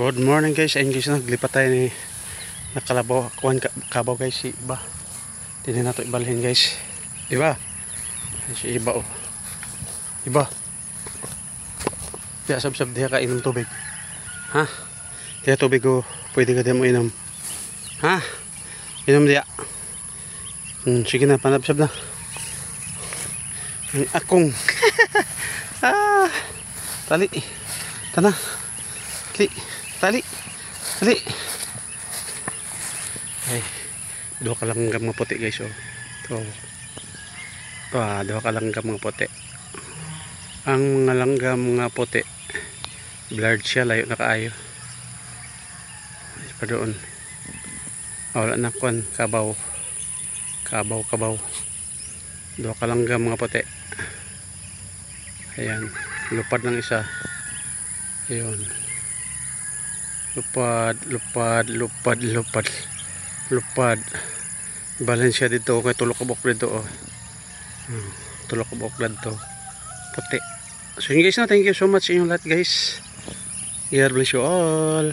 Good morning guys. Ayun guys, naglipat tayo ni nakalabaw. Kuhan kabaw guys si Iba. Hindi na ito ibalhin guys. Iba. Si Iba oh. Iba. Kaya sab-sab diya ka inom tubig. Ha? Diya tubig oh. Pwede ka diya mo inom. Ha? Inom diya. Sige na, panabsab na. Ang akong. Tali. Tana. Tali. Ay, dua ka lang mga puti guys oh. Ito. Dua ka lang mga puti. Ang mga langgam mga puti. Blurred siya, layo na kaayo. Ay, pa doon. Wala na kuan, kabaw. Kabaw. Dua ka langgam mga puti. Ayan, lupad ng isa. Ayun. Lupad. Balansya dito kay tulok kabok dito oh. Tulok kabok dito. Puti. So yun guys na, thank you so much sa inyong lahat guys. God bless you all.